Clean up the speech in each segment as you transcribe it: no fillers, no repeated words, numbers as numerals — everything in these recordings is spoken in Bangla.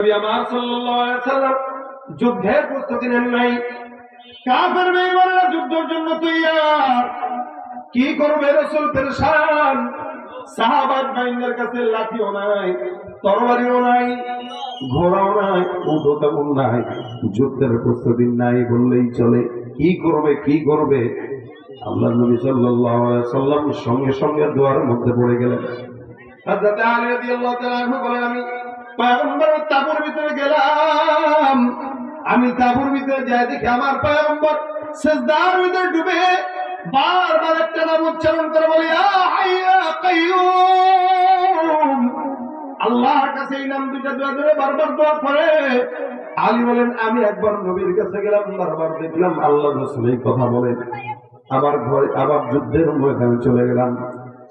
আমার সাল্লাল্লাহু আলাইহি সাল্লাম যুদ্ধের প্রস্তুতি নেন নাই। কাফের বেঈমানরা যুদ্ধের জন্য তৈয়ার। কি করবে রাসূল পেরেশান। সাহাবাত বাইনদের কাছে লাঠিও নাই, তরবারিও নাই, ঘোড়াও নাই, উটও নাই, যুদ্ধের প্রস্তুতি নাই বললেই চলে। কি করবে আল্লাহর নবী সাল্লাল্লাহু আলাইহি সাল্লাম সঙ্গে সঙ্গে দুয়ারের মধ্যে পড়ে গেলেন। হযরত আলী রাদিয়াল্লাহু তাআলা আনহু বলেন, আমি পয়গম্বরের তাঁবুর ভিতরে গেলাম। আমি তাঁবুর ভিতরে যাই দেখি আমার পয়গম্বর সিজদার ভিতরে ডুবে বারবার একটা নাম উচ্চারণ করে বলে, ইয়া হাইয়্যু ইয়া কাইয়্যুম। আল্লাহর কাছে এই নাম দুইটা দোয়া করে বারবার দোয়া করে। আলী বলেন, আমি একবার নবীর কাছে গেলাম, বারবার দেখলাম আল্লাহর রাসূল এই কথা বলেন। আবার ঘরে আবার যুদ্ধের ময়দানে চলে গেলাম।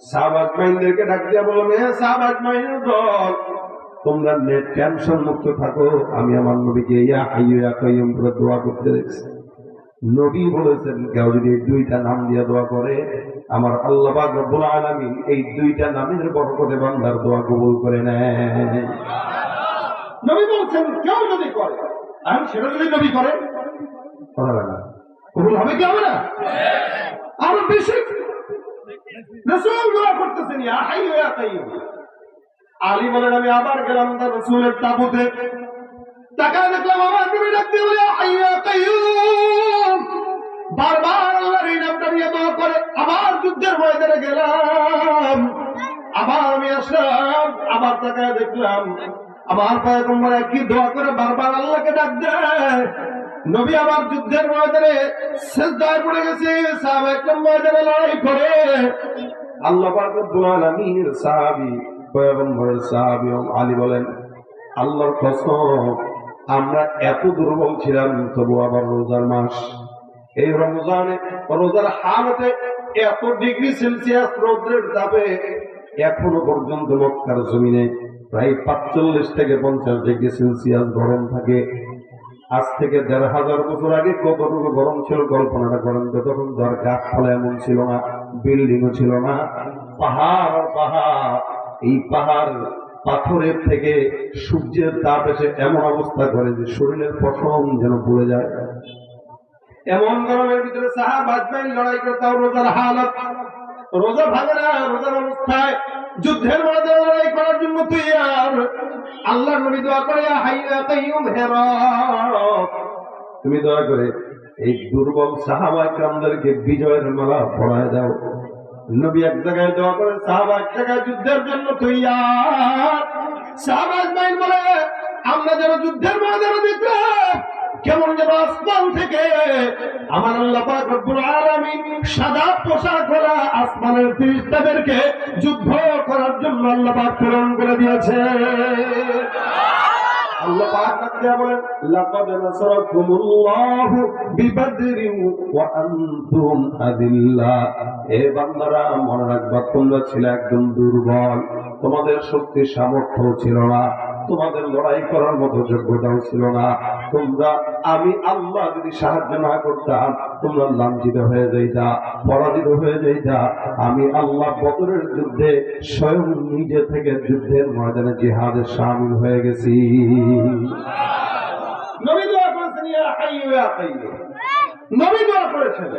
সাহাবাত মাইনদেরকে ডাক দিয়া বললাম, হে সাহাবাত মাইনের দল, তোমরা টেনশন মুক্ত থাকো। আমি আমার নবীকে ইয়া হাইয়্যু ইয়া কাইয়্যুম করে দোয়া করতে দেখছি। নবী বলেছেন, কেউ যদি এই দুইটা নাম দিয়ে দোয়া করে, আমার আল্লাহ পাক রব্বুল আলামিন এই দুইটা নামের বরকতে বান্দার দোয়া কবুল করে নেয়। নবী বলছেন কেউ যদি করে, আর সেটা যদি নবী করে হবে না, কবুল হবে কি হবে না? আরো বেশি রাসূল দোয়া করতেছেন, ইয়া হাইয়্যু ইয়া কাইয়্যুম। আলী বলেন, আমি আবার গেলাম তার রাসূলের তাঁবুতে, তাকায় দেখলাম আমার নবী ডাক দিয়ে বলে, ইয়া হাইয়্যু ইয়া কাইয়্যুম। বারবার আল্লাহর এই নামটা নিয়ে দোয়া করে। আবার যুদ্ধের ময়দানে গেলাম, আবার আমি আসলাম, আবার তাকায় দেখলাম আমার পয়গম্বর একই দোয়া করে বারবার আল্লাহকে ডাক দেয়। নবী আবার যুদ্ধের ময়দানে সিজদায় পড়ে গেছে। সাহাবা একরাম ময়দানে লড়াই করে। আল্লাহ পাক রব্বুল আলামিনের সাহাবী পয়গম্বরের সাহাবী আলী বলেন, আল্লাহর কসম, আমরা এত দুর্বল ছিলাম, তবু আবার রোজার মাস, এই রমজানে রোজার হালতে এত ডিগ্রি সেলসিয়াস রৌদ্রের তাপে এখনো পর্যন্ত মক্কার জমিনে প্রায় 45 থেকে 50 ডিগ্রি সেলসিয়াস গরম থাকে। আজ থেকে 1500 বছর আগে কতটুকু গরম ছিল কল্পনাটা করেন তো। তখন ধর গাছপালা এমন ছিল না, বিল্ডিংও ছিল না, পাহাড় পাহাড়, এই পাহাড় পাথরের থেকে সূর্যের তাপ এসে এমন অবস্থা করে যে শরীরের পশম যেন পুড়ে যায়। এমন গরমের ভিতরে সাহাবাত বাইন লড়াই করে, তাও রোজার হালত, রোজা ভাঙে না, রোজার অবস্থায় যুদ্ধের ময়দানে লড়াই করার জন্য তৈয়ার। আল্লাহর নবী দোয়া করে, ইয়া হাইয়্যু ইয়া কাইয়্যুম, হে রব, তুমি দয়া করে এই দুর্বল সাহাবা একরামদেরকে বিজয়ের মালা পরায় দাও। নবী এক জায়গায় দোয়া করে, সাহাবা এক জায়গায় যুদ্ধের জন্য তৈয়ার। সাহাবাত বাইন বলে, আমরা যেন যুদ্ধের ময়দানে দেখলাম কেমন যেন আসমান থেকে আমার আল্লাহ পাক রব্বুল আলামিন সাদা পোশাক পরা আসমানের ফেরেশতাদেরকে যুদ্ধ করার জন্য আল্লাহ পাক প্রেরণ করে দিয়েছে। আল্লাহ পাক তাআলা বলেন, লাকাদ নাসারাকুমুল্লাহু বিবাদরিন ওয়া আনতুম আযিল্লা। হে বান্দারা, মনে রাখবা তোমরা ছিলে একদম দুর্বল, তোমাদের শক্তি সামর্থ্য ছিল না, তোমাদের লড়াই করার মতো যোগ্যতাও ছিল না। তোমরা, আমি আল্লাহ যদি সাহায্য না করতাম, তোমরা লাঞ্ছিত হয়ে যাইতা, পরাজিত হয়ে যাইতা। আমি আল্লাহ বদরের যুদ্ধে স্বয়ং নিজে থেকে যুদ্ধের ময়দানে জিহাদে শামিল হয়ে গেছি। নবী দোয়া করেছেন, ইয়া হাইয়্যু ইয়া কাইয়্যুম। নবী দোয়া করেছেন,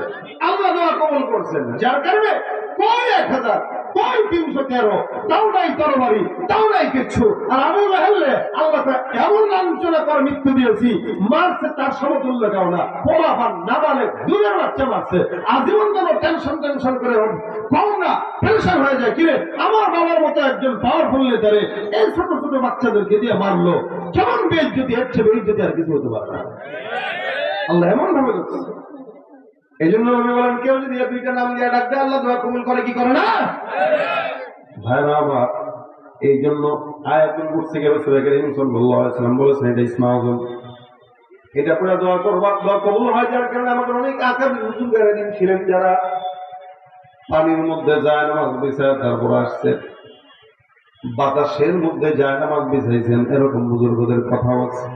আল্লাহ দোয়া কবুল করেছেন। যার কারণে কই 1000, কই 313, তাও নাই তরবারি, তাও নাই কিছু। আর আবু জাহেলে আল্লাহ এমন লাঞ্ছনা করে মৃত্যু দিয়েছি, মারছে তার সমতুল্য কেউ না। পোলাপান নাবালেগ দুধের বাচ্চা মারছে। আজীবন যেন টেনশন করে কম না টেনশন হয়ে যায়, কিরে আমার বাবার মতো একজন পাওয়ারফুল লিডারে এই ছোট ছোট বাচ্চাদেরকে দিয়ে মারলো, কেমন বেইজ্জতি, এর চেয়ে বেইজ্জতি আর কিছু হতে পারে না। আল্লাহ এমন ভাবে করছে। এই জন্য নবী বলেন, কেউ যদি এই দুইটা নাম দিয়ে ডাক দেয়, আল্লাহ দোয়া কবুল করে কি করে না? ভাইরা আমার, এই জন্য আয়াতুল কুরসি কে রাসূল করিম সাল্লাল্লাহু আলাইহি ওয়াসাল্লাম বলেছেন, এটা ইসমে আযম, এটা পড়ে দোয়া করবা, দোয়া কবুল হয়। যার কারণে আমাদের অনেক আকাম বুজুর্গরা দিন ছিলেন, যারা পানির মধ্যে যায় নামাজ বিছায় তারপর আসছে, বাতাসের মধ্যে যায় নামাজ বিছাইছেন, এরকম বুজুর্গদের কথা আছে।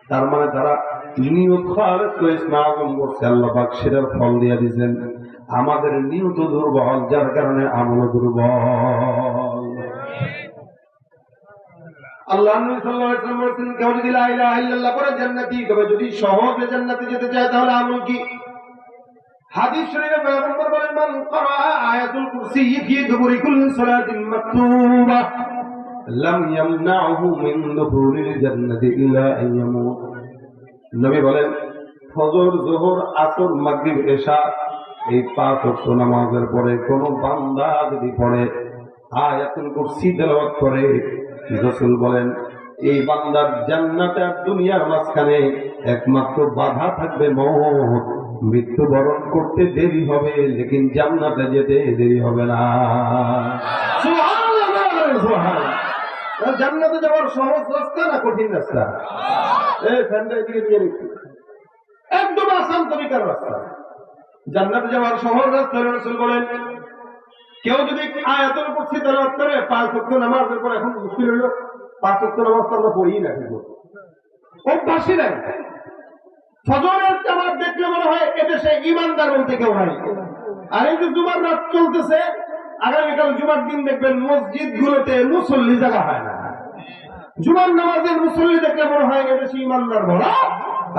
তার মানে তারা নিয়ত খালেস করে ইসমে আযম করছে, আল্লাহ পাক সেটার ফল দিয়ে দিয়েছেন। আমাদের নিয়ত দুর্বল, যার কারণে আমল দুর্বল। আল্লাহ নবী সাল্লাল্লাহু আলাইহি ওয়াসাল্লাম বলেছেন, কেউ যদি লা ইলাহা ইল্লাল্লাহ পড়ে জান্নাতি, তবে যদি সহজে জান্নাতে যেতে চায় তাহলে আমল কি? হাদিস শরীফে পয়গম্বর বলেন, মান ক্বারা আয়াতুল কুরসি ফি দুবুরি কুল্লি সালাতিন মাকতুবা লাম ইয়ামনাহু মিন দুখুলিল জান্নাতি ইল্লা আন ইয়ামুত। নবী বলেন, ফজর, যোহর, আসর, মাগরিব, এশা এই 5 ওয়াক্ত নামাজের পরে কোন বান্দা যদি পড়ে আয়াতুল কুরসি তেলাওয়াত করে, রাসূল বলেন এই বান্দার জান্নাতে আর দুনিয়ার মাঝখানে একমাত্র বাধা থাকবে মওত। মৃত্যুবরণ করতে দেরি হবে, লেকিন জান্নাতে যেতে দেরি হবে না। সুবহানাল্লাহ, সুবহানাল্লাহ। জান্নাতে যাওয়ার সহজ রাস্তা না কঠিন রাস্তা? এই ফ্যানটা এদিকে দিয়ে রেখে, একদম আসান তরিকার রাস্তা। জান্নাতে যাওয়ার সহজ রাস্তা রাসূল বলেন, কেউ যদি আয়াতুল কুরসি তেলাওয়াত করে 5 ওয়াক্ত নামাজের পর, এখন মুশকিল হলো 5 ওয়াক্ত নামাজ তো আমরা পড়ি না, ঠিক অভ্যাসই নাই। ফজরের জামাত দেখলে মনে হয় এদেশে ইমানদার বলতে কেউ নাই। আর এই যে জুমার রাত চলতেছে, আগামীকাল জুমার দিন দেখবেন মসজিদ গুলোতে মুসল্লি জায়গা হয় না। জুমার নামাজের মুসল্লি দেখলে মনে হয় এদেশে ইমানদার ভরা,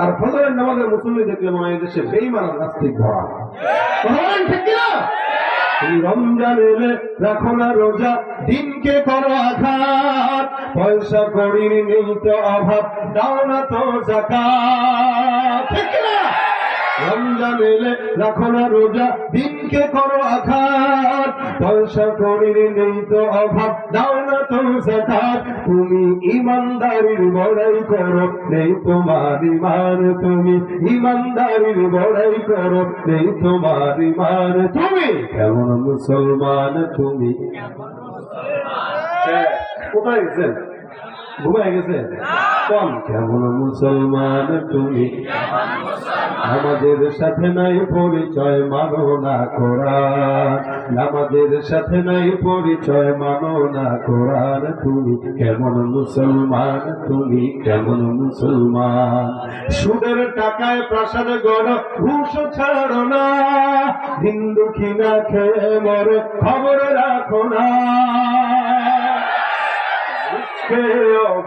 আর ফজরের নামাজের মুসল্লি দেখলে মনে হয় এদেশে বেঈমান আর নাস্তিক ভরা। বলেন ঠিক কিনা? রমজান এলে রাখো না রোজা, দিনকে করো আঘাত, পয়সা কড়ির নেই তো অভাব, দাও না তো যাকাত। ঠিক না? রমজান এলে রাখো না রোজা, দিনকে করো আঘাত, পয়সা কড়ির নেই তো অভাব, দাও না তো যাকাত। তুমি ইমানদারির বড়াই করো, নেই তোমার ইমান, তুমি ইমানদারির বড়াই করো, নেই তোমার ইমান। তুমি কেমন মুসলমান, তুমি কোথায় গেছেন? ঘুমায় গেছেন? কোন কেমন মুসলমান তুমি? আমাদের সাথে নাই পরিচয়, মানো না কোরআন, আমাদের সাথে নাই পরিচয়, মানো না কোরআন। তুমি কেমন মুসলমান, তুমি কেমন মুসলমান? সুদের টাকায় প্রাসাদ গড়, ঘুষ ছাড়ো না, হিন্দু কিনা খেয়ে মরো, খবর রাখো না।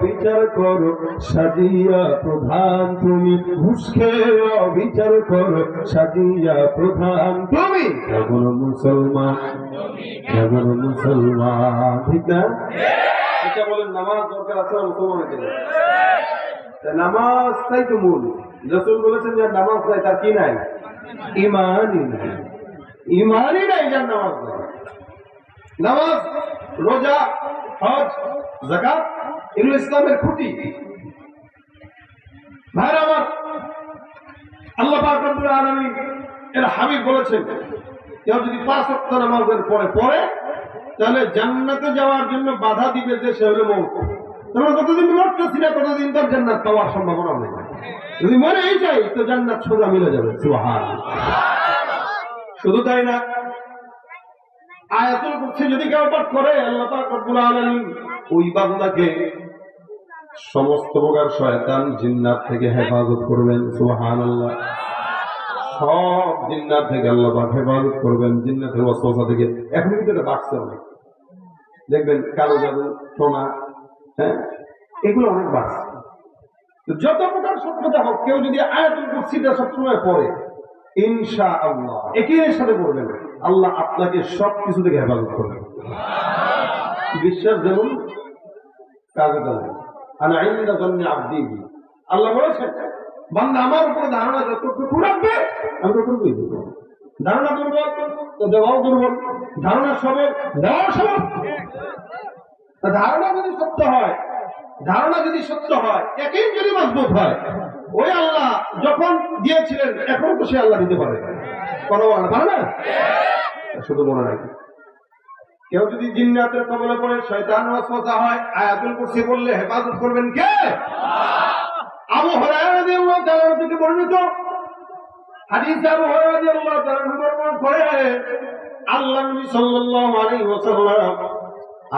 বিচার করো সাজিয়া প্রধান, তুমি ঘুষ খেয়ে বিচার করো সাজিয়া প্রধান। তুমি কেমন মুসলমান, কেমন মুসলমান? ঠিক না? এটা বলেন নামাজ দরকার আছে মুসলমানের জন্য। নামাজটাই তো মূল। রাসূল বলেছেন যে নামাজ নাই তার কি নাই? ইমানই নাই। ইমানই নাই যার নামাজ নাই। নামাজ, রোজা, হজ, যাকাত এগুলো ইসলামের খুঁটি। ভাইরা আমার, আল্লাহ পাক রব্বুল আলামিন এর হাবিব বলেছেন, কেউ যদি 5 ওয়াক্ত নামাজের পরে পড়ে তাহলে জান্নাতে যাওয়ার জন্য বাধা দিবে যে সে হলো মওত। তোমরা যতদিন মরতেছি না ততদিন তার জান্নাত পাওয়ার সম্ভাবনা নেই। যদি মরেই যায় তো জান্নাত সোজা মিলে যাবে। সুবহানাল্লাহ। শুধু তাই না, আয়াতুল কুরসি যদি কেউ পাঠ করে, আল্লাহ পাক রব্বুল আলামিন ওই বান্দাকে সমস্ত প্রকার শয়তান জিন্নাত থেকে হেফাজত করবেন। সুবহানাল্লাহ। সব জিন্নাত থেকে আল্লাহ পাক হেফাজত করবেন, জিন্নাতের ওয়াসওয়াসা থেকে। এখন কিন্তু এটা বাড়ছে অনেক, দেখবেন কালো জাদু, সোনা, হ্যাঁ, এগুলো অনেক বাড়ছে। যত প্রকার সত্যতা হোক, কেউ যদি আয়াতুল কুরসিটা সবসময় পড়ে, ইনশাআল্লাহ একই সাথে পড়বেন, আল্লাহ আপনাকে সব কিছু থেকে হেফাজত করবেন। বিশ্বাস যেমন কাজে যাবে। আল্লাহ বলেছেন, বান্দা আমার উপরে ধারণা যতটুকু রাখবে আমি ততটুকুই দেব। ধারণা দুর্বল তো দেওয়াও দুর্বল, ধারণা সবল দেওয়াও সবল। ধারণা যদি সত্য হয়, ধারণা যদি সত্য হয়, একই যদি মজবুত হয়, ওই আল্লাহ যখন দিয়েছিলেন এখন তো সে আল্লাহ দিতে পারে। কথা বলা পারে না? শুধু মনে রাখি, কেউ যদি জিন্নাতের কবলে পড়ে, শয়তান ওয়াসওয়াসা হয়, আয়াতুল কুরসি বললে হেফাজত করবেন কে? আবু হুরায়রা রাদিয়াল্লাহু তাআলা থেকে বর্ণিত হাদিসে আবু হুরায়রা রাদিয়াল্লাহু তাআলা বর্ণনা করে, আল্লাহ নবী সাল্লাল্লাহু আলাইহি ওয়াসাল্লাম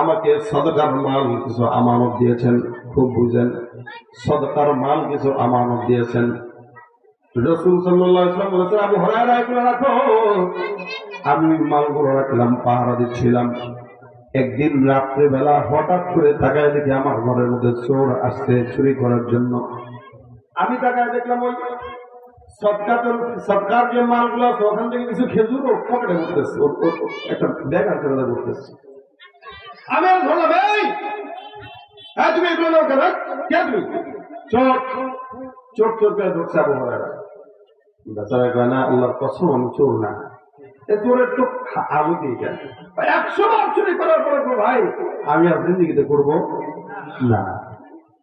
আমাকে সদকার মাল কিছু আমানত দিয়েছেন। খুব বুঝেন, সদকার মাল কিছু আমানত দিয়েছেন। রাসূল সাল্লাল্লাহু আলাইহি ওয়াসাল্লাম বলেছেন, আবু হুরায়রা এগুলো রাখো। আমি মালগুলো রাখলাম, পাহারা দিচ্ছিলাম। একদিন রাত্রেবেলা হঠাৎ করে তাকায় দেখি আমার ঘরের মধ্যে চোর আসছে চুরি করার জন্য। আমি তাকায় দেখলাম ওই সৎকার যে মালগুলো আছে ওখান থেকে কিছু খেজুর ও পকেটে করতেছে, একটা ব্যাগ আছে করতেছে। আমি আর ধরলাম, এই হ্যাঁ তুমি এগুলো নাও কেন, কে তুমি? চোর চোর চোর করে ধরছে আবু হুরায়রা। বেচারা কয় না আল্লাহর কসম আমি চোর না। চোরের তো আলু দিয়ে কেন 100 বার চুরি করার পরে ভাই আমি আর জিন্দিগিতে করবো না,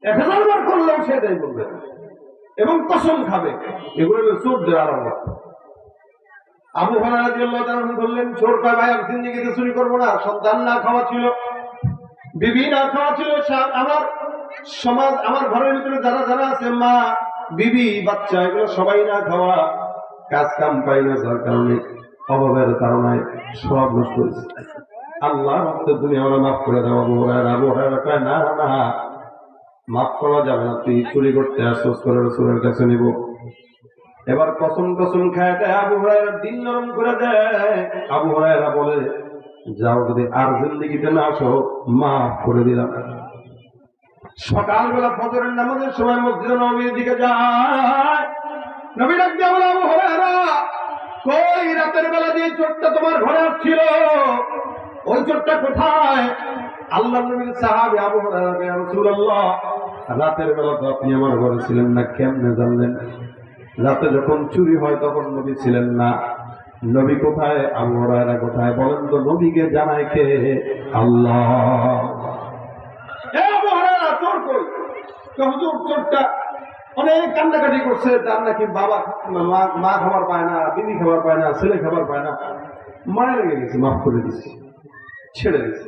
1000 বার করলেও সেটাই বলবে এবং কসম খাবে। এগুলো হলো চোরদের আলাদা। আবু হুরায়রা রাদিয়াল্লাহু তাআলা বললেন, চোর কয় ভাই আমি জিন্দিগিতে চুরি করবো না। সন্তান না খাওয়া ছিল, বিবি না খাওয়া ছিল, আমার সমাজ আমার ঘরের ভিতরে যারা যারা আছে মা বিবি বাচ্চা এগুলো সবাই না খাওয়া, কাজ কাম পাই না, যার কারণে অভাবের কারণে সব নষ্ট হয়েছে। আল্লাহ রাব্বুল তুমি আমরা মাফ করে দাও। আবু হুরায়রা কয় না না মাফ করা যাবে না, তুই চুরি করতে আসছিস করে রাসূলের কাছে নিব। এবার কসম কসম খায় আবু হুরায়রা দিল নরম করে দেয়। আবু হুরায়রা বলে, যাও যদি আর জিন্দেগিতে না আসো মাফ করে দিলাম। সকালবেলা ফজরের নামাজের সময় মসজিদে নববীর দিকে যায়। নবী ডাক দিয়ে বলে, আবু হুরায়রা কই রাতের বেলা যে চোরটা তোমার ঘরে আসছিল ওই চোরটা কোথায়? আল্লাহর নবীর সাহাবী আবু হুরায়রা বলেন, ইয়া রাসূলুল্লাহ রাতের বেলা তো আপনি আমার ঘরে ছিলেন না, কেমনে জানলেন? রাতে যখন চুরি হয় তখন নবী ছিলেন না। নবী কোথায়? আবু হুরায়রা কোথায়? বলেন তো নবীকে জানায় কে? আল্লাহ। আবু হুরায়রা চোর কই? হুজুর চোরটা অনেক কান্নাকাটি করছে, তার নাকি বাবা মা খাবার পায় না, বিবি খাবার পায় না, ছেলে খাবার পায় না, মায়া লেগে গেছে, মাফ করে দিচ্ছে, ছেড়ে দিচ্ছে।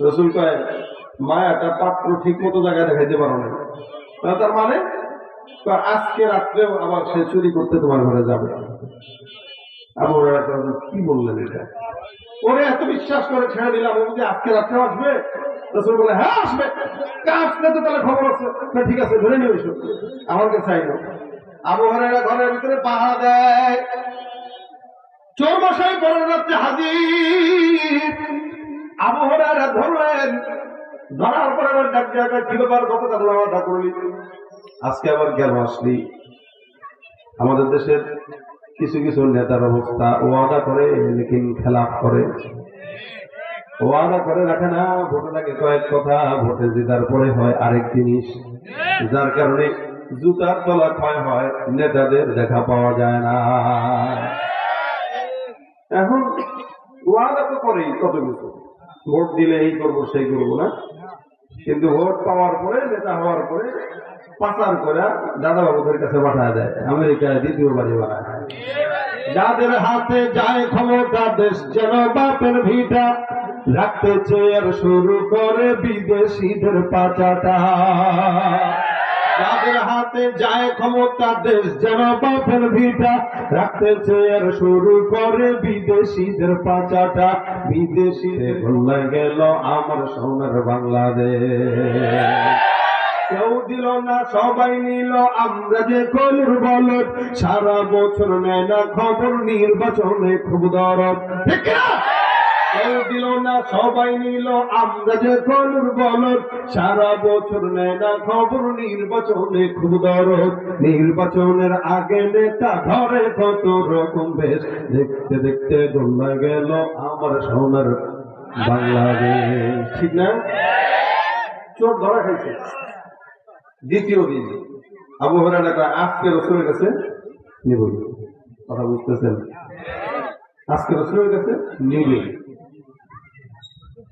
রাসূল কয় মায়াটা পাত্র ঠিক মতো জায়গায় দেখাইতে পারো না। তার মানে আজকে রাত্রেও আবার সে চুরি করতে তোমার ঘরে যাবে। আবু হুরায়রা কি বললেন এটা? ওরে এত বিশ্বাস করে ছেড়ে দিলাম, ও যে আজকে রাত্রেও আসবে? রাসূল বলে, হ্যাঁ আসবে। আসলে তো তাহলে খবর আছে, না ঠিক আছে ধরে নিয়ে এসো, আমার কাছে আইনো। আবু হুরায়রা ঘরের ভিতরে পাহারা দেয়। চোর মশাই পরের রাত্রে হাজির। আবু হুরায়রা ধরলেন, ধরার পরে আবার ডাক দিয়ে কি ব্যাপার, গতকাল ওয়াদা করলি আজকে আবার কেন আসলি? আমাদের দেশের কিছু কিছু নেতার অবস্থা, ওয়াদা করে লেকিন খেলাফ করে, ওয়াদা করে রাখে না, ভোটের আগে কয়েক কথা, ভোটে জেতার পরে হয় আরেক জিনিস, যার কারণে জুতার তলা ক্ষয় হয়, নেতাদের দেখা পাওয়া যায় না। এখন ওয়াদা তো করেই কত কিছু, ভোট দিলে এই করবো সেই করবো না, কিন্তু ভোট পাওয়ার পরে নেতা হওয়ার পরে পাচার করে দাদা বাবুদের কাছে পাঠায় দেয়, আমেরিকায় দ্বিতীয় বাড়ি বানায়। যাদের হাতে যায় ক্ষমতা দেশ যেন বাপের ভিটা, রাখতে চেয়ার শুরু করে বিদেশিদের পাচাটা। যাদের হাতে যায় ক্ষমতা দেশ যেন বাপের ভিটা, রাখতে চেয়ার শুরু করে বিদেশিদের পাচাটা। বিদেশিদের ভুলে গেল আমার সোনার বাংলাদেশ। কেউ দিল না সবাই নিল, আমরা যে কলুর বলদ, সারা বছর নেয় না খবর, নির্বাচনে খুব দরদ। ঠিক না? কেউ দিল না সবাই নিল, আমরা যে কলুর বলদ, সারা বছর নেয় না খবর, নির্বাচনে খুব দরদ। নির্বাচনের আগে নেতা ধরে কত রকম বেশ, দেখতে দেখতে গোল্লা গেল আমার সোনার বাংলাদেশ। ঠিক না? চোর ধরা খাইছে। দ্বিতীয় দিন আবু হুরায়রা আজকে রাসূলের কাছে নিব, কথা বুঝতেছেন? আজকে রাসূলের কাছে নিবে।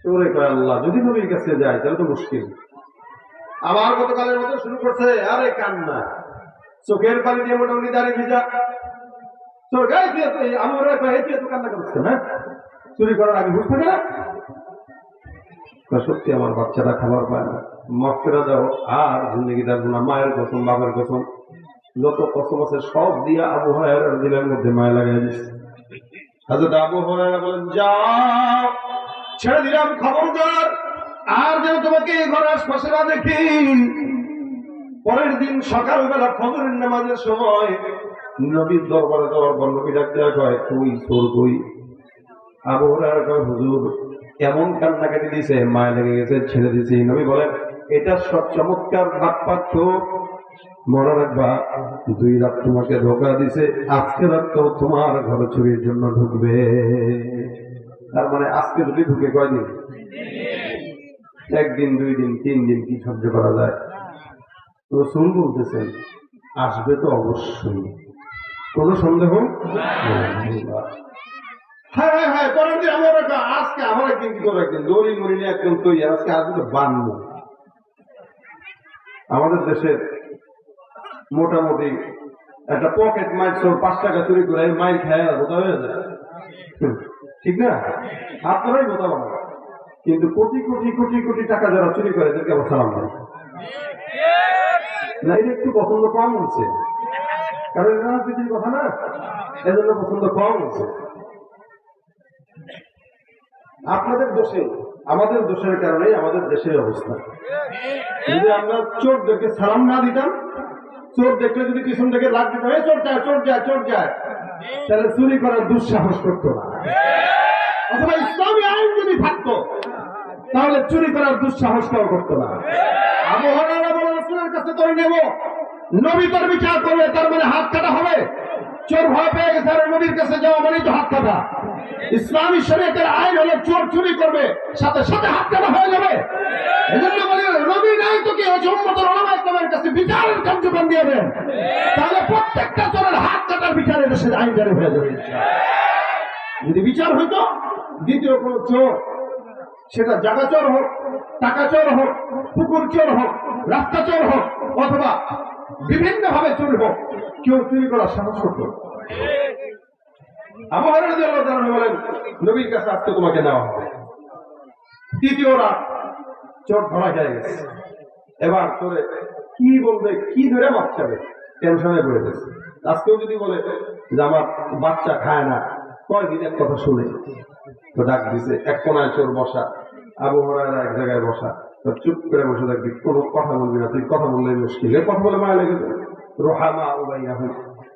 চোরে কয় আল্লাহ যদি নবীর কাছে যায় তাহলে তো মুশকিল। আবার গতকালের মতো শুরু করছে, আরে কান্না, চোখের পানি দিয়ে মোটামুটি দাঁড়িয়ে ভিজা। চোর গায়ে দিয়ে আবু হুরায়রা কয় এত কান্না করছে না, চুরি করার আগে বুঝতে না? সত্যি আমার বাচ্চারা খাবার পায় না, মাফ করে দাও, আর জিন্দগি থাকবো না। মায়ের কসম, বাবার কসম, যত কসম আছে সব দিয়া আবু হুরায়রার দিলের মধ্যে মায়া লাগাই দিচ্ছে। হযরত আবু হুরায়রা বলেন, যাও ছেড়ে দিলাম, খবরদার আর যেন তোমাকে এই ঘরের আশপাশে না দেখি। পরের দিন সকালবেলা ফজরের নামাজের সময় নবীর দরবারে যাওয়ার পর নবী ডাক দেয়া কয়, কই চোর কই? আবু হুরায়রা কয়, হুজুর এমন কান্নাকাটি দিয়েছে, মায়া লেগে গেছে, ছেড়ে দিয়েছে। নবী বলেন এটা সব চমৎকার বাক্য, মনে রাখবা 2 রাত তোমাকে ধোকা দিছে, আজকে রাতটাও তোমার ঘরে চুরির জন্য ঢুকবে। তার মানে আজকে যদি ঢুকে কয়দিন? 1 দিন 2 দিন 3 দিন কি সহ্য করা যায়? রাসূল বলতেছেন আসবে তো অবশ্যই, কোনো সন্দেহ নেই। হ্যাঁ হ্যাঁ হ্যাঁ করেন যে আজকে আমার একদিন কি করে একদিন দড়ি মরি নিয়ে একদম তৈরি, আজকে আসবে তো বানবো। আমাদের দেশে মোটামুটি একটা পকেট মাইর 5 টাকা চুরি করে মাইর খায় বোঝা হয়ে যায়, ঠিক না? আপনারাই বোঝা বানা, কিন্তু কোটি কোটি কোটি কোটি টাকা যারা চুরি করে এদেরকে আবার সালাম দেয় না। এটা একটু পছন্দ কম হচ্ছে, কারণ এটা রাজনীতির কথা না, এজন্য পছন্দ কম হচ্ছে। আপনাদের দোষে, আমাদের দোষের কারণে আমাদের দেশের অবস্থা। যদি আমরা চোরদেরকে সালাম না দিতাম, চোর দেখলে যদি পিছন থেকে লাগ দিতাম, চোর যায় চোর যায় চোর যায়, তাহলে চুরি করার দুঃসাহস করতো না। অথবা ইসলামী আইন যদি থাকতো তাহলে চুরি করার দুঃসাহসটাও করতো না। আবু হুরায়রা বলেন রাসূলের কাছে করে নেব, নবী তোর বিচার করবে, তার মানে হাত কাটা হবে। চোর ভয় পেয়ে গেছে, আর নবীর কাছে যাওয়া মানেই তো হাত কাটা। ইসলামী শরীয়তের আইন হলো চোর চুরি করবে সাথে সাথে হাত কাটা হয়ে যাবে। এজন্য বলি নবী নাই তো কি হচ্ছে, উম্মতের উলামায়ে কেরামের কাছে বিচারের কার্যক্রম দিয়ে দেন, তাহলে প্রত্যেকটা চোরের হাত কাটার বিচারে দেশের আইন জারি হয়ে যাবে। যদি বিচার হইতো দ্বিতীয় কোন চোর, সেটা জায়গা চোর হোক, টাকা চোর হোক, পুকুর চোর হোক, রাস্তা চোর হোক, অথবা বিভিন্ন ভাবে চুরি হোক, কেউ চুরি করার সাহস করত। আবু হুরায়রা রাদিয়াল্লাহু তাআলা বলেন নবীর কাছে আজকে তোমাকে নেওয়া হবে। দ্বিতীয় রাত চোর ধরা খেয়ে গেছে, এবার চোরে কি বলবে, কি ধরে বাচ্চাবে, টেনশনে পড়ে গেছে। আজকেও যদি বলে যে আমার বাচ্চা খায় না, কয়দিন এক কথা শুনে তো ডাক দিছে, এক কোনায় চোর বসা, আবু হুরায়রা এক জায়গায় বসা, তো চুপ করে বসে থাকবি, কোনো কথা বলবি না, তুই কথা বললে মুশকিল। কথা বলে মায়া লেগে যায়। রোহামা উবাইয়াহুম,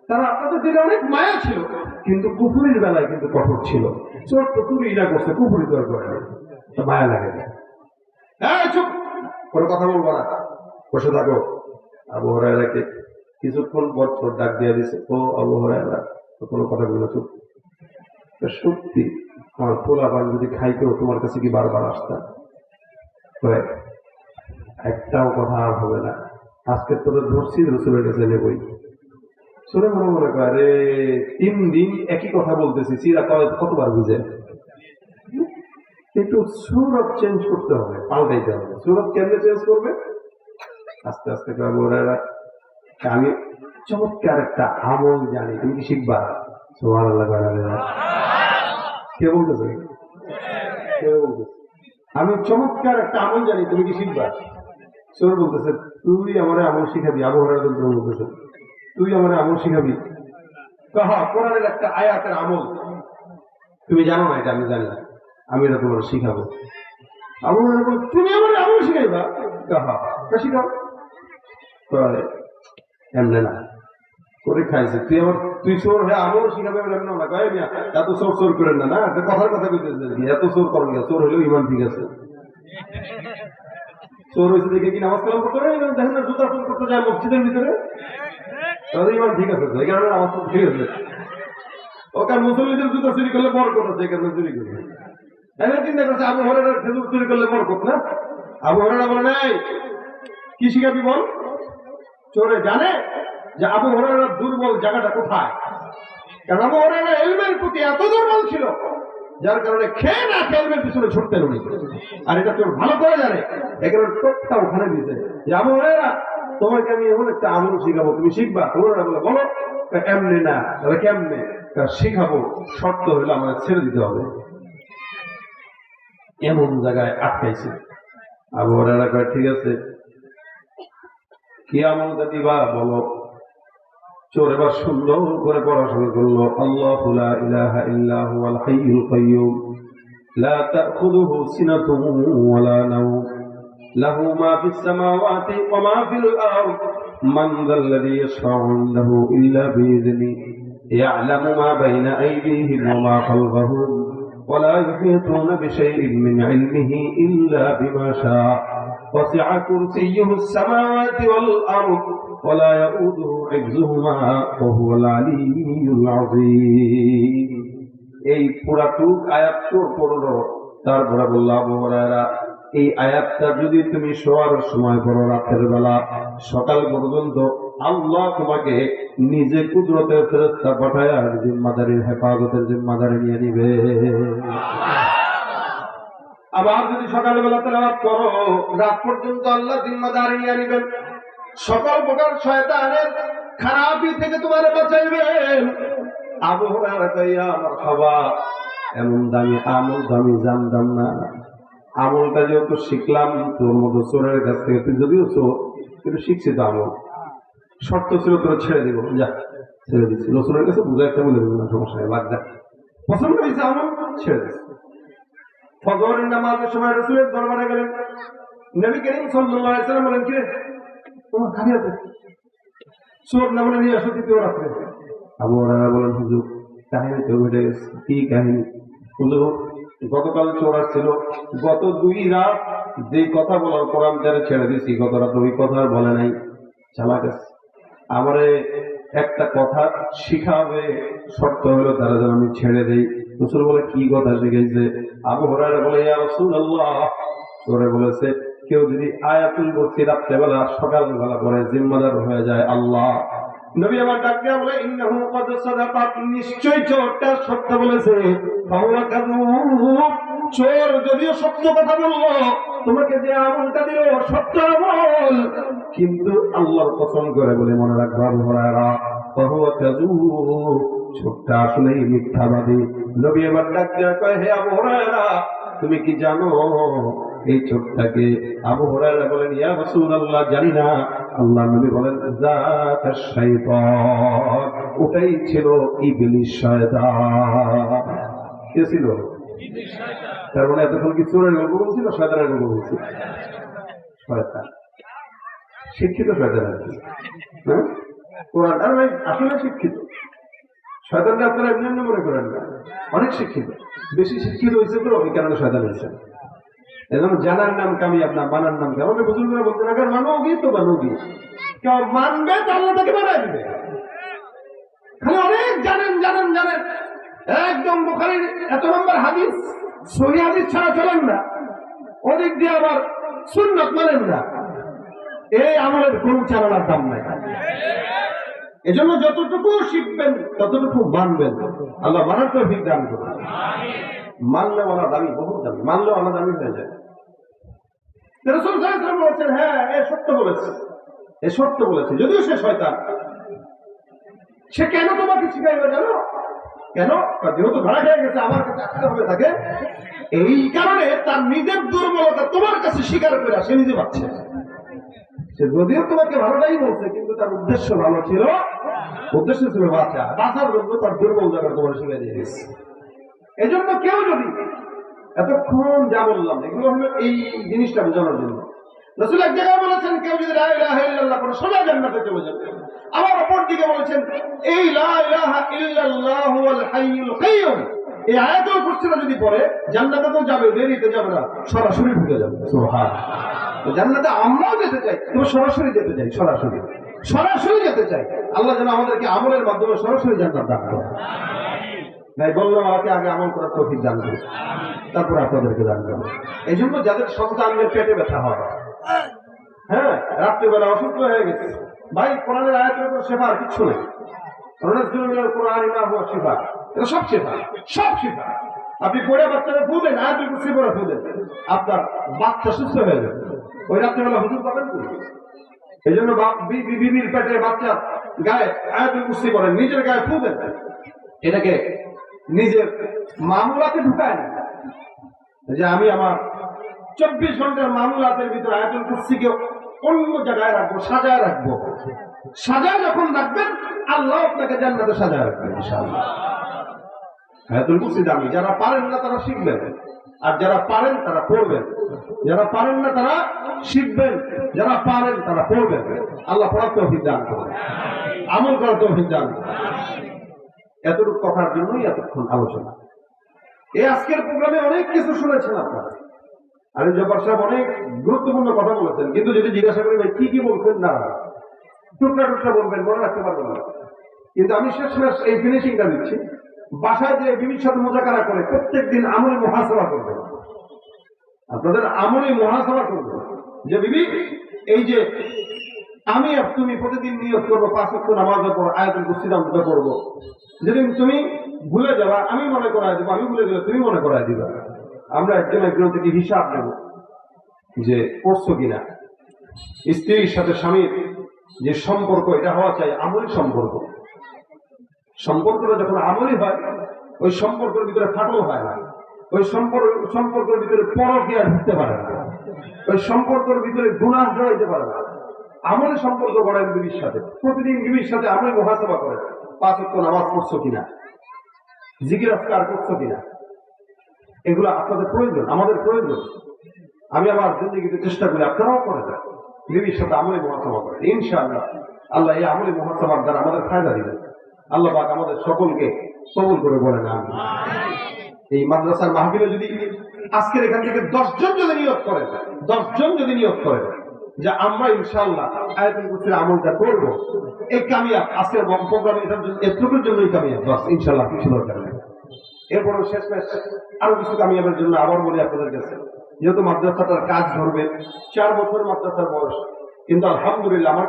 তারা আপনাদের দিকে অনেক মায়া ছিল, কিন্তু কুফরির বেলায় কিন্তু কঠোর ছিল। চোর তো চুরিটা করছে, কুফরি তো আর করে না, মায়া লাগে না। হ্যাঁ চুপ, কোনো কথা বলবো না, বসে থাকো। আবু হুরায়রাকে কিছুক্ষণ পর চোর ডাক দিয়ে দিছে, ও আবু হুরায়রা, কোনো কথা বললো, চুপ। সত্যি আমার পোলাপান যদি খাইতেও তোমার কাছে কি বারবার আসতাম? একটাও কথা আর হবে না, আজকে তোদের ধরছি রাসূলের কাছে নেবই। শুনে মনে মনে করে 3 দিন একই কথা বলতেছি, সিরা কতবার বুঝে। কিন্তু সুরত চেঞ্জ করতে হবে, পাল্টাইতে হবে। সুরত কেমনে চেঞ্জ করবে? আস্তে আস্তে আবু হুরায়রা, আমি চমৎকার একটা আমল জানি, তুমি কি শিখবা? সুবহানাল্লাহ। কে বলতেছে? আমি চমৎকার একটা আমল জানি, তুমি কি শিখবা? চোর বলতেছে তুই আমার আমল শিখাবি? আবু হুরায়রা বলতেছে তুই আমার আমল শিখাবি? কোরআনের একটা আয়াতের আমল তুমি জানো না? এটা আমি জানি, আমি এটা তোমার শিখাবো। আবু হুরায়রা বলে তুমি আমার আমল শিখাইবা? শিখাও। এমনে না করে খাইছে, তুই চোর হয়ে আমল শিখাবে না? এত চোর চোর করেন না, কথার কথা কইতেছে, এত চোর করেন না, চোর হলেও ইমান ঠিক আছে। চোর হয়েছে দেখে কি নামাজ কালাম করতে হবে? দেখেন না জুতা চোর করতে যায় মসজিদের ভিতরে, তাহলে ইমান ঠিক আছে, এই কারণে নামাজ ঠিক আছে। ওখানে মুসল্লিদের জুতা চুরি করলে বরকত আছে, এই কারণে চুরি করবে। চিন্তা করছে আবু হুরায়রা খেজুর চুরি করলে বরকত না? আবু হুরায়রা বলে নাই, কি শিখাবি বল? চোরে জানে যে আবু হুরায়রার দুর্বল জায়গাটা কোথায়, কারণ আবু হুরায়রা ইলমের প্রতি এত দুর্বল ছিল, যার কারণে খেয়ে না খেয়ে ইলমের পিছনে ছুটতেন উনি। আর এটা তোর ভালো করে জানে, এখানে টোপটা ওখানে দিয়েছে যে আবু হুরায়রা তোমাকে আমি এমন একটা আমল শিখাবো, তুমি শিখবা? হুরায়রা বলে বলো। এমনি না, তাহলে কেমনে? শিখাবো, শর্ত হইলে আমাদের ছেড়ে দিতে হবে। এমন জায়গায় আটকাইছে। আবু হুরায়রা কয় ঠিক আছে, কি আমলটা দিবা বলো। চোর এবার সুন্দর করে পড়াশোনা করলো, আল্লাহু লা ইলাহা ইল্লা হুয়াল হাইয়ুল কাইয়্যুম লা তাখুযুহু সিনাতুন ওয়া লা নাওম লাহু মা ফিস সামাওয়াতি ওয়া মা ফিল আরদ মান যাল্লাযী ইয়াশফা'ু ইনদাহু ইল্লা বিইযনিহি ইয়া'লামু মা বাইনা আইদিহিম ওয়া মা খালফাহুম ولا يحيطون بشيء من علمه إلا بما شاء وسع كرسيه السماوات والأرض ولا يؤوده حفظهما وهو العلي العظيم এই পুরাটুক আয়াত পড়লো তারপরে বলল আবু হুরায়রা এই আয়াতটা যদি তুমি শোয়ার সময় পড়ো রাতের বেলা সকাল পর্যন্ত আল্লাহ তোমাকে নিজে কুদরতের ফেরেশতা পাঠায় আর জিম্মাদারির হেফাজতের জিম্মাদারি নিয়ে নিবে। আবার যদি সকালবেলা তেলাওয়াত করো রাত পর্যন্ত আল্লাহ জিম্মাদারি নিয়ে নিবেন, সকল প্রকার শয়তানের খারাপি থেকে তোমার বাঁচাইবেন। আবু হুরায়রা কইয়া মারহাবা, এমন দামি আমল দামি জানতাম না। আমলটা যেহেতু শিখলাম তোর মতো চোরের কাছ থেকে, তুই যদিও চোর কিন্তু শিখছি তো আমল, শর্ত ছিল তোর ছেড়ে দিব, যা ছেড়ে দিচ্ছি। রসুলের কাছে বুঝা একটা বলে দেবো না, সমস্যা নেই, বাদ দেখ, পছন্দ হয়েছে আমল, ছেড়ে দিচ্ছি। ফজরের নামাজের সময় রসুলের দরবারে গেলেন, নবী করিম সাল্লাল্লাহু আলাইহি ওয়াসাল্লাম বলেন, কি রে তোমার খালি আছে চোর না বলে নিয়ে আসো তৃতীয় রাত্রে। আবু হুরায়রা বলেন, হুজুর কাহিনী তো ঘটে গেছে। কি কাহিনী? হুজুর গতকাল চোর আসছিল, গত 2 রাত যে কথা বলার পর আমি যারা ছেড়ে দিয়েছি, গত রাত ওই কথা বলে নাই, চালাক আছে। আমারে একটা কথা শিখাবে, শর্ত হলো তারা যেন আমি ছেড়ে দেই। রাসূল বলে, কি কথা শিখাইছে? আবু হুরায়রা বলে, ইয়া রাসূলুল্লাহ, চোরে বলেছে কেউ যদি আয়াতুল কুরসি রাত্রেবেলা সকালবেলা পরে জিম্মাদার হয়ে যায় আল্লাহ। নবী আমার ডাক দিয়া বলে, ইন্নাহু ক্বাদ সাদাকাত, নিশ্চয় চোরটা সত্য বলেছে। ফাহুয়া কাযুব, চোর যদিও সত্য কথা বললো, তোমাকে যে আমলটা দিল সত্য আমল, কিন্তু আল্লাহর কসম করে বলে মনে রাখবা আবু হুরায়রা, ফাহুয়া কাযুব, চোরটা আসলেই মিথ্যাবাদী। নবী আমার ডাক দিয়া কয়, হে আবু হুরায়রা, তুমি কি জানো এই চোরটাকে? আবু হুরায়রা বলেন, ইয়া রাসূলুল্লাহ, জানি না। আল্লাহ নবী বলেন, যাকাশ শাইতান, ওটাই ছিল ইবলিস শয়তান। কে ছিল? ইবলিস শয়তান। তার মানে এতক্ষণ কি চোরের গল্প বলছিল, শয়তানের গল্প বলছিল? শয়তান, শিক্ষিত শয়তান আর কি। হ্যাঁ, কোরআন আর ভাই আসলে শিক্ষিত। শয়তানটা আপনারা এমনি এমনি মনে করেন না, অনেক শিক্ষিত, বেশি শিক্ষিত হয়েছে তো ওই কারণে শয়তান হয়েছে। এজন্য জানার নাম কামিয়াব না, মানার নাম কামিয়াব। আমাদের বুজুর্গরা বলতেন, আগে মানোগি তো মানোগি, কেউ মানবে তো আল্লাহ তাকে বানায় দিবে। খালি অনেক জানেন জানেন জানেন, একদম বুখারীর এত নম্বর হাদিস, সহিহ হাদিস ছাড়া চলেন না, ওদিক দিয়ে আবার সুন্নাত মানেন না, এই আমলের কোন চালানোর দাম নাই। এজন্য যতটুকু শিখবেন ততটুকু মানবেন, আল্লাহ মানার তৌফিক দান করুন। মানলে ওরা দামি, বহুত দামি, মানলেও আমার দামি হয়ে যায়। রাসূল সাল্লাল্লাহু আলাইহি ওয়াসাল্লাম বলেছেন, হ্যাঁ এ সত্য বলেছে, এ সত্য বলেছে, যদিও সে শয়তান। সে কেন তোমাকে শিখাইবে জানো? কেন? যেহেতু ধরা খেয়ে গেছে, আমার কাছে আসতে হবে তাকে, এই কারণে তার নিজের দুর্বলতা তোমার কাছে স্বীকার করে সে নিজে পাচ্ছে। সে যদিও তোমাকে ভালোটাই বলছে, কিন্তু তার উদ্দেশ্য ভালো ছিল, উদ্দেশ্য ছিল বাঁচার জন্য তার দুর্বল জায়গা তোমার শিখাই দিয়ে গেছে। এই জন্য কেউ যদি, এতক্ষণ যা বললাম এগুলো হলো এই জিনিসটা বোঝানোর জন্য। রাসূল এক জায়গায় বলেছেন, কেউ যদি লা ইলাহা ইল্লাল্লাহ পড়ে সোজা জান্নাতে চলে যাবে। আবার অপর দিকে বলেছেন, এই লা ইলাহা ইল্লাল্লাহু আল হাইয়ুল কাইয়্যুম, এই আয়াতুল কুরসিটা যদি পড়ে জান্নাতে তো যাবে, দেরিতে যাবে না, সরাসরি ঢুকে যাবে। সুবহানাল্লাহ। জান্নাতে আমরাও যেতে চাই, কিন্তু সরাসরি যেতে চাই, সরাসরি সরাসরি যেতে চাই। আল্লাহ যেন আমাদেরকে আমলের মাধ্যমে সরাসরি জান্নাত দান করে। তাই বললাম, আমাকে আগে আমল করার তৌফিক দান করুন, তারপর আপনাদেরকে দান করুন। এই জন্য যাদের সন্তানদের পেটে ব্যথা হয়, হ্যাঁ রাত্রিবেলা অসুস্থ হয়ে গেছে, ভাই কোরআনের আয়াতের উপর শেফা আর কিচ্ছু নেই। কোরআন ইমা হুয়া শিফা, এটা সব শেফা, সব শেফা। আপনি পড়ে বাচ্চারা ফু দেন, আয়াতুল কুরসি পড়ে ফু দেন, আপনার বাচ্চা সুস্থ হয়ে যাবে। ওই রাত্রিবেলা হুজুর পাবেন কি? এই জন্য বিবির পেটে বাচ্চা গায়ে আয়াতুল কুরসি পড়েন, নিজের গায়ে ফু দেন, এটাকে নিজের মামলাতে ঢুকায় না, যে আমি আমার 24 ঘন্টার মামলাতের ভিতরে আয়াতুল কুরসিকে অন্য জায়গায় রাখবো, সাজায় রাখবো। সাজায় যখন রাখবেন, আল্লাহ আপনাকে জান্নাতে সাজায় রাখবেন ইনশাআল্লাহ। আয়াতুল কুরসি দামি, যারা পারেন না তারা শিখবেন, আর যারা পারেন তারা পড়বেন। যারা পারেন না তারা শিখবেন, যারা পারেন তারা পড়বেন। আল্লাহ পড়ার তৌফিক দান করুন, আমল করার তৌফিক দান করুন। এতটুকু কথার জন্যই এতক্ষণ আলোচনা। এই আজকের প্রোগ্রামে অনেক কিছু শুনেছেন আপনারা, আলী জব্বার সাহেব অনেক গুরুত্বপূর্ণ কথা বলেছেন, কিন্তু যদি জিজ্ঞাসা করি ভাই কি কি বলছেন, না টুকরা টুকরা বলবেন, মনে রাখতে পারবেন না। কিন্তু আমি শেষমেশ এই ফিনিশিংটা দিচ্ছি, বাসায় যে বিবির সাথে মোজাকারা করে প্রত্যেক দিন আমলে মুহাসাবা করবেন, আপনাদের আমলে মুহাসাবা করবেন যে বিবি এই যে আমি আর তুমি প্রতিদিন নিয়ত করবো 5 ওয়াক্ত নামাজের পর আয়াতুল কুরসি নামটা করবো, যেদিন তুমি ভুলে যাবা আমি মনে করাই দেবো, আমি ভুলে গেলে তুমি মনে করাই দিবা। আমরা একজন থেকে হিসাব নেব যে করছো কিনা। স্ত্রীর সাথে স্বামীর যে সম্পর্ক, এটা হওয়া চাই আমলি সম্পর্ক। সম্পর্কটা যখন আমলি হয়, ওই সম্পর্কের ভিতরে ফাটল হয় না, ওই সম্পর্কের ভিতরে পরকীয়া ঢুকতে পারে না, ওই সম্পর্কের ভিতরে গুনাহ জড়াইতে পারে না। আমলে সম্পর্ক করেন বিবির সাথে, প্রতিদিন বিবির সাথে আমলে মুহাসাবা করেন, 5 ওয়াক্ত নামাজ পড়ছো কিনা, জিকির আজকার করছো কিনা, এগুলো আপনাদের প্রয়োজন, আমাদের প্রয়োজন। আমি আমার জিন্দেগিতে চেষ্টা করি আপনারাও করে দেন, বিবির সাথে আমলে মুহাসাবা করেন। ইনশাআল্লাহ আল্লাহ এই আমলে মুহাসাবার দ্বারা আমাদের ফায়দা দিবেন। আল্লাহ পাক আমাদের সকলকে কবুল করে বলেন আমিন। এই মাদ্রাসার মাহফিলে যদি আজকের এখান থেকে 10 জন যদি নিয়ত করেন, 10 জন যদি নিয়ত করেন যে আমরা ইনশাআল্লাহ আয়াতুল কুরসির আমলটা করব, এই কামিয়াব আজকের প্রোগ্রাম এতটুকুর জন্যই কামিয়াব, বাস ইনশাআল্লাহ কিছু দরকার নেই। এরপরে শেষমেশ আরো কিছু কামিয়াবের জন্য আবার বলি আপনাদের কাছে, যেহেতু মাদ্রাসাটার কাজ ধরবে 4 বছর মাদ্রাসার বয়স, কিন্তু আলহামদুলিল্লাহ আমার